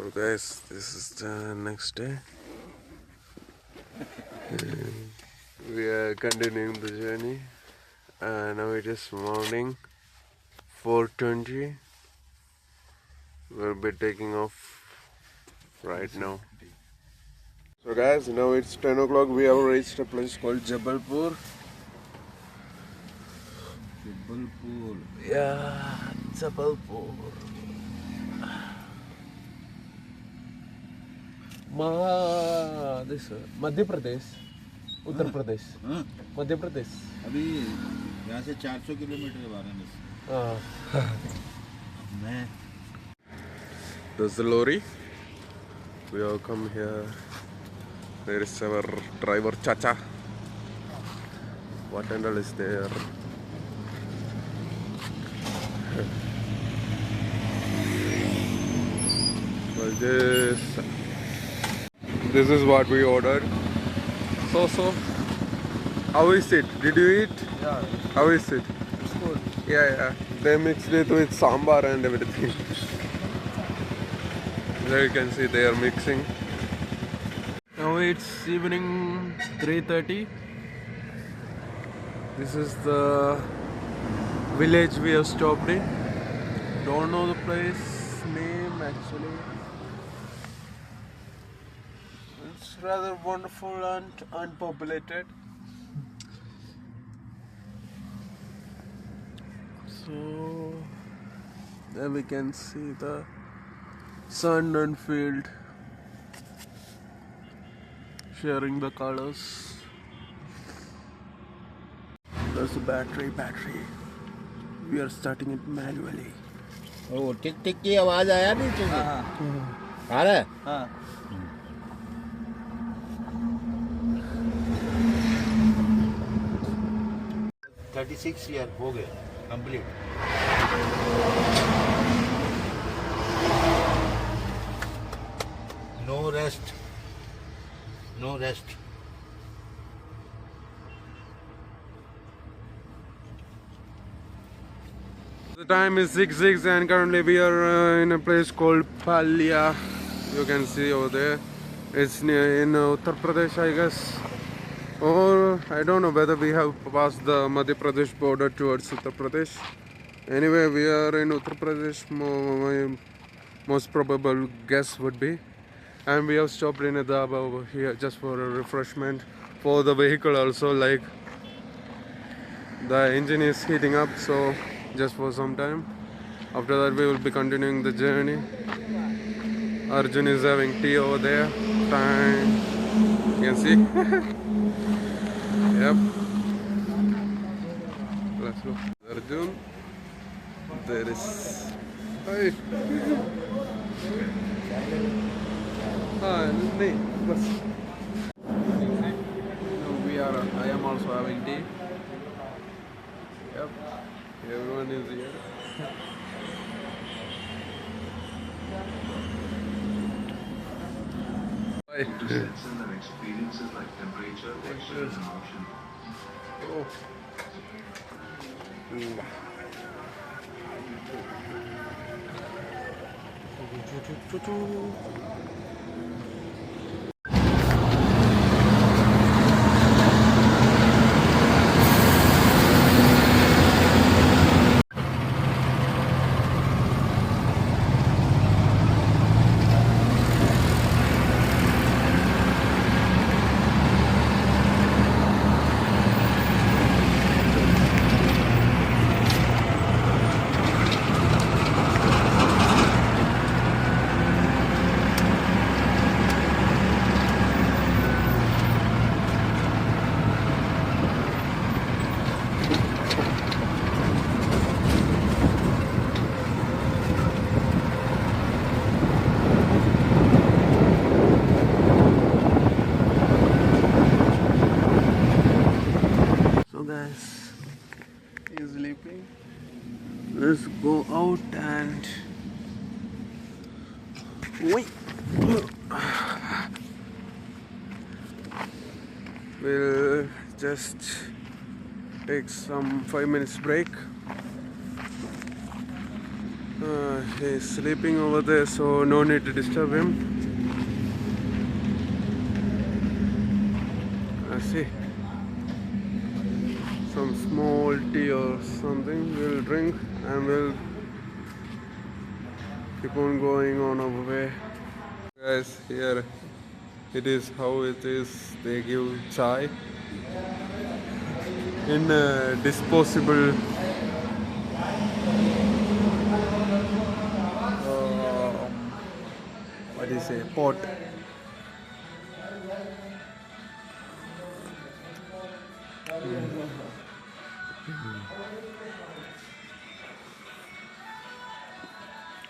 So guys, this is the next day. We are continuing the journey. Now it is morning, 4:20. We'll be taking off right now. So guys, now it's 10 o'clock. We have reached a place called Jabalpur. Jabalpur. Yeah, Jabalpur. This Madhya Pradesh, Uttar Pradesh, Madhya Pradesh. अभी यहाँ से 400 kilometre है वाराणसी। मैं There's the lorry. We all come here. There is our driver Chacha. What and all is there? Well, this is what we ordered. So, how is it? Did you eat? Yeah, How is it? it's good. Yeah. They mixed it with sambar and everything. There you can see they are mixing. Now it's evening 3:30. This is the village we have stopped in. Don't know the place name actually. It's rather wonderful and unpopulated. So there we can see the sun and field sharing the colors. There's a battery. We are starting it manually. वो टिक टिक की आवाज आया नीचे से। आ रहा है? हाँ। 36 year हो गए complete. No rest. The time is 6:06 and currently we are in a place called Palia. You can see over there. It's near in Uttar Pradesh, I guess. Or I don't know whether we have passed the Madhya Pradesh border towards Uttar Pradesh. Anyway, we are in Uttar Pradesh. My most probable guess would be. And we have stopped in a dhaba over here just for a refreshment. For the vehicle also, like the engine is heating up, so just for some time. After that we will be continuing the journey. Arjun is having tea over there. Time. You can see. Yep. Let's go. Arjun. There is. Hi. No, I am also having tea. Yep. Everyone is here. Bye. To sense and experiences like temperature, texture, and motion. Oh. He's sleeping. Let's go out and wait. We'll just take some 5 minutes break He's sleeping over there, so no need to disturb him. I see some small tea or something we'll drink and we'll keep on going on our way. Guys, here it is how it is. They give chai in a disposable what do you say, pot.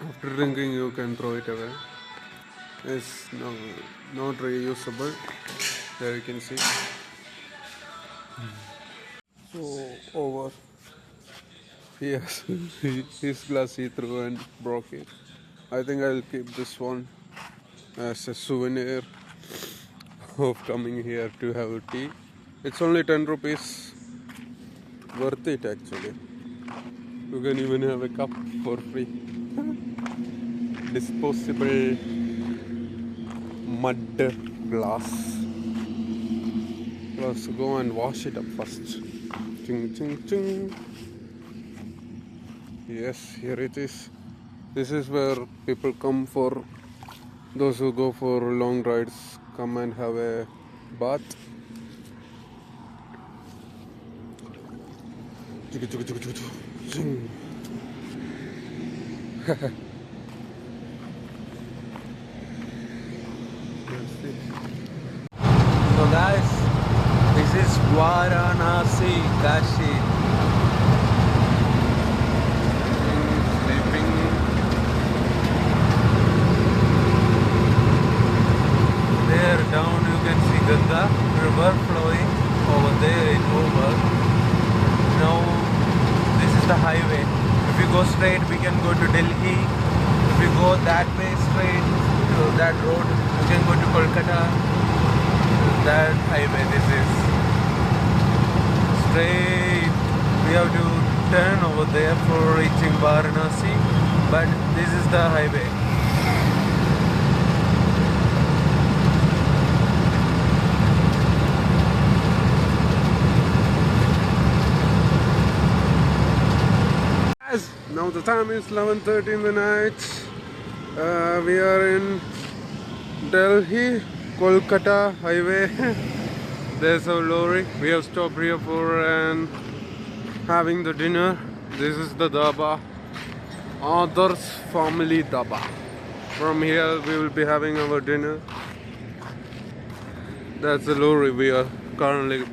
After drinking you can throw it away. It's not reusable. There you can see. So over. Yes, his glass he threw and broke it. I think I'll keep this one as a souvenir of coming here to have tea. It's only 10 rupees. Worth it actually. You can even have a cup for free. Disposable mud glass. Let's go and wash it up first. Ching ching ching. Yes, here it is. This is where people come for those who go for long rides, come and have a bath. So guys, this is Varanasi, Kashi. Sleeping. There down you can see Ganga river flowing over there in over. Now this is the highway. If we go straight we can go to Delhi. If we go that way straight to that road we can go to Kolkata. That highway this is. Straight we have to turn over there for reaching Varanasi, but this is the highway. Yes, now the time is 11:30 in the night. We are in Delhi, Kolkata highway. There's a lorry. We have stopped here for having the dinner. This is the dhaba, Adar's family dhaba. From here we will be having our dinner. That's the lorry we are currently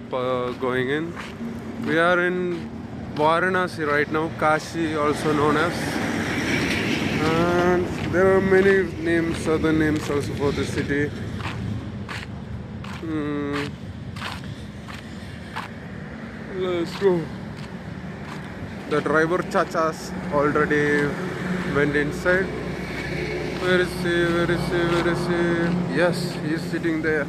going in. We are in Varanasi right now, Kashi also known as. And there are many names, other names also for the city. Let's go. The driver Chachas already went inside. Where is he? Where is he? Where is he? Yes, he's sitting there.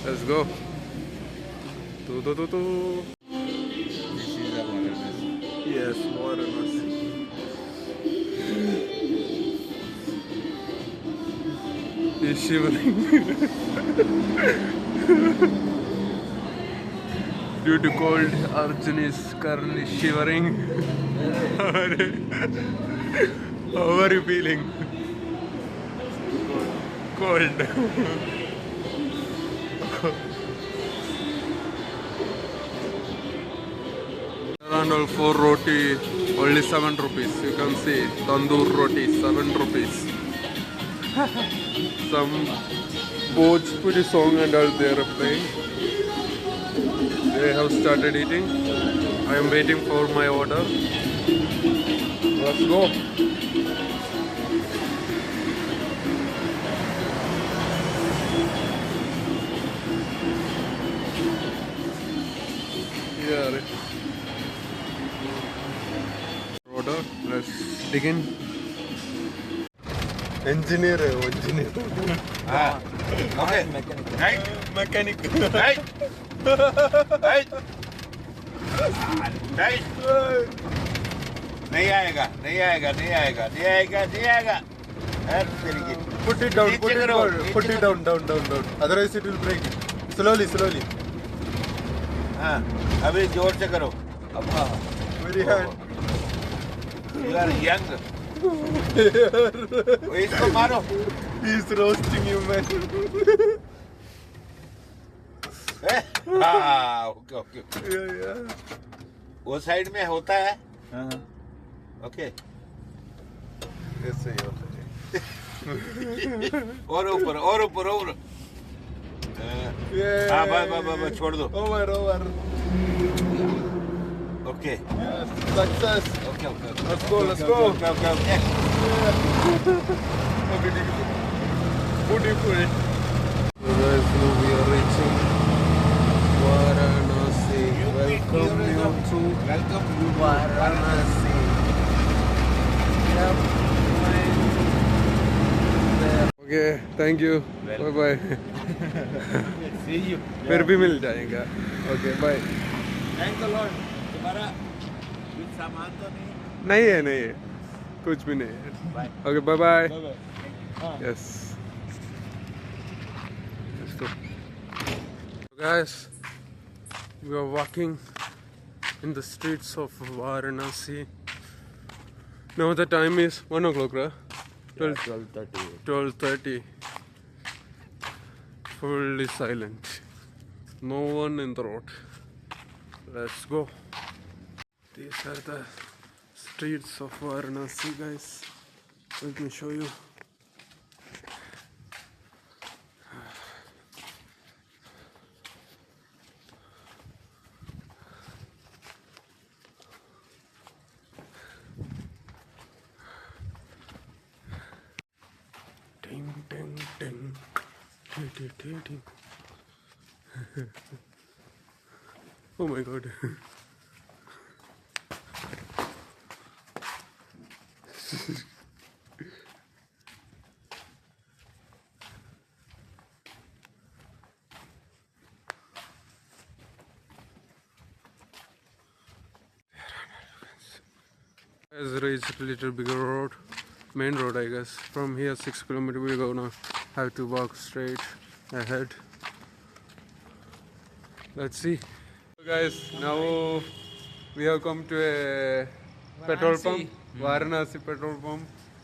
Let's go. Tu. Yes, Varanasi. He's shivering. Due to cold, Arjun is currently shivering. How are you feeling? Cold. Around all 4 roti, only 7 rupees. You can see tandoor roti, 7 rupees. Some Bhojpuri song and all they are playing. They have started eating. I am waiting for my order. Let's go. Here. Order. Let's dig in. Engineer. Okay. Mechanic. Mechanic. Right. Right. Right. नहीं आएगा नहीं आएगा नहीं आएगा नहीं आएगा नहीं आएगा हर तरीके Put it down, नीचे put it करो, down, नीचे put it करो। down. Otherwise it will break. Slowly. हाँ अभी जोर से करो अब हाँ Very hard. You are young इसको मारो He's roasting you, man. हाँ ओके ओके Yeah. वो साइड में होता है ओके ऐसे ही होता है. और ऊपर Yeah. हाँ बस छोड़ दो Over. Okay Yes, success. Okay Let's go. Okay Beautiful. So guys, now we are reaching Varanasi. Welcome you to Varanasi. Okay, thank you. Bye. See you फिर भी मिल जाएगा. Okay, bye. Thank the lord तुम्हारा कुछ सामान तो नहीं नहीं है. कुछ भी नहीं है. Bye Okay, bye. Yes. Let's go. So guys, we are walking in the streets of Varanasi. Now the time is 1 o'clock, right? 12:30. Fully silent. No one in the road. Let's go. These are the streets of Varanasi, guys. Let me show you. Ding. Ding. Oh my god. Has reached a little bigger road, main road I guess. From here 6 kilometers we're gonna have to walk straight ahead. Let's see. So guys, now we have come to a petrol pump, Varanasi petrol pump,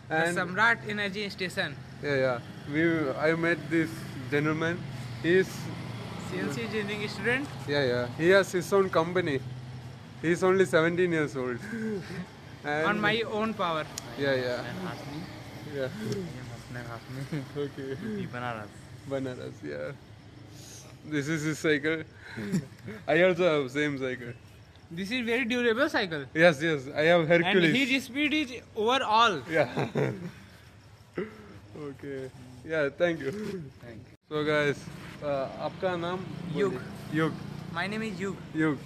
and Samrat Energy Station. yeah. I met this gentleman. He's CNC engineering student. yeah. He has his own company. He's only 17 years old. And On my own power. yeah. Okay. Banaras, yeah. This is his cycle. I also have same cycle. This is very durable cycle. Yes. I have Hercules. And his speed is over all. Yeah. Okay. Yeah, thank you. So guys, आपका नाम Yug. Yug. My name is Yug. Yug.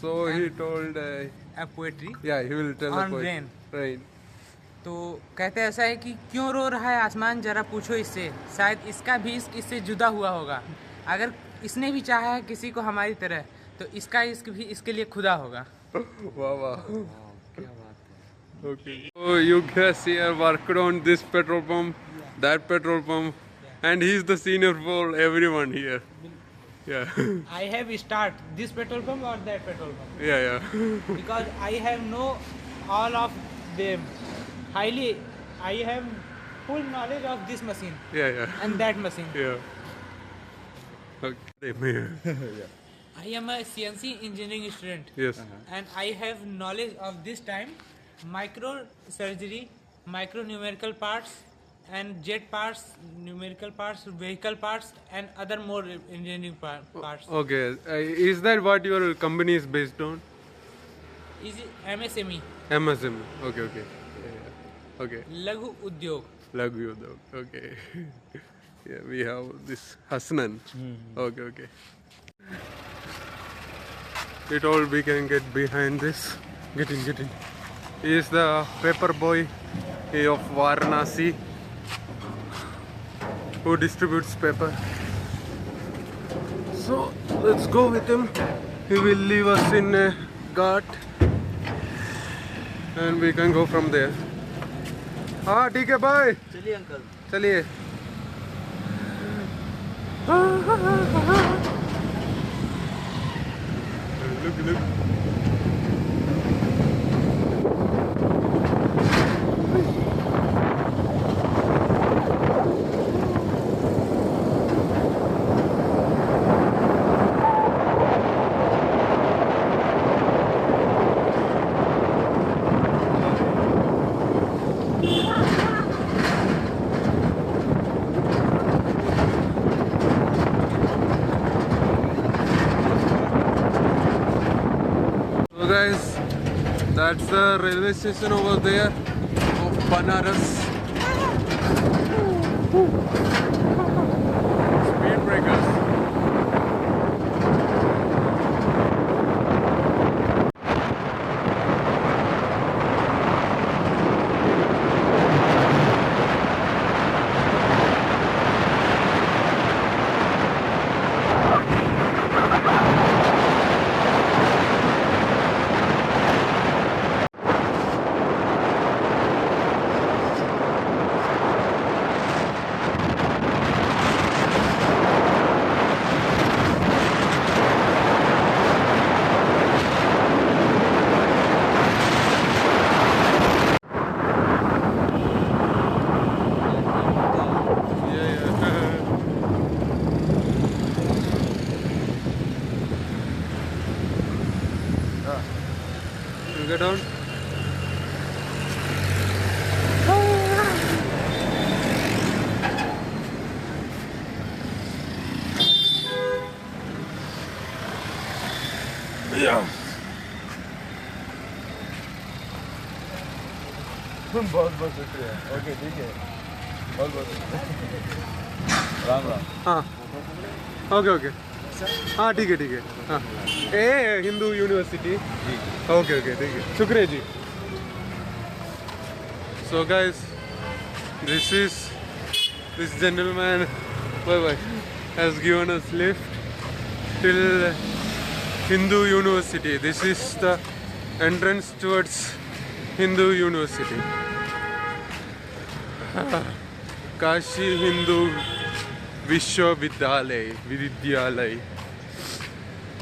So he told A poetry. yeah, he will tell On the poet. rain. Rain. तो कहते हैं ऐसा है कि क्यों रो रहा है आसमान, जरा पूछो इससे, शायद इसका भी इश्क इससे जुदा हुआ होगा। अगर इसने भी चाहा है किसी को हमारी तरह, तो इसका इश्क भी इसके लिए खुदा होगा। Wow. Okay. So Yug has here worked on this petrol pump, that petrol pump, and he's the senior for everyone here. Yeah. I have start this petrol pump or that petrol pump Yeah. because I have know all of them. I have full knowledge of this machine Yeah. and that machine. Yeah. Okay. I am a CNC engineering student Yes. and I have knowledge of this time micro surgery, micro numerical parts and jet parts, numerical parts, vehicle parts and other more engineering parts. Okay. Is that what your company is based on? Is MSME, MSM. Okay. Yeah. Okay. Laghu Udyog. Laghu Udyog. Okay. Yeah, we have this Hasnan. Okay. It all we can get behind this. Get in. He is the paper boy of Varanasi who distributes paper. So let's go with him. He will leave us in a ghat. and we can go from there. हाँ ठीक है bye. चलिए uncle. चलिए. Look. So guys, that's the railway station over there of Banaras. Speed breakers. You get down. बहुत शुक्रिया. Okay ठीक है. बहुत राम राम. हाँ ओके हाँ ठीक है हाँ ए हिंदू यूनिवर्सिटी. ओके ठीक है. शुक्रिया जी. So guys, this gentleman has given us lift till Hindu University. This is the entrance towards Hindu University. Kashi Hindu Vidyalay.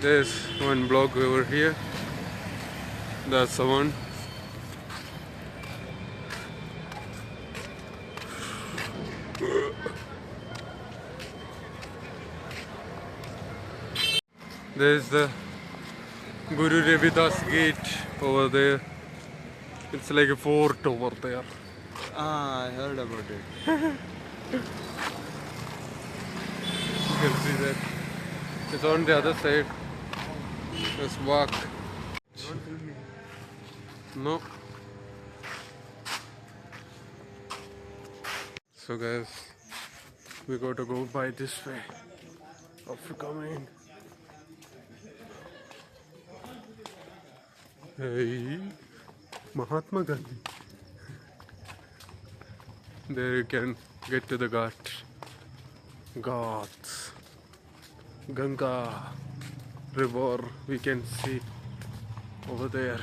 There's one block over here. That's the one. There's the Guru Ravidas gate over there. It's like a fort over there. I heard about it. You can see that. It's on the other side. Let's walk. No. So guys, we got to go by this way. After coming. Hey, Mahatma Gandhi. There you can get to the Ghats. Ganga river we can see over there.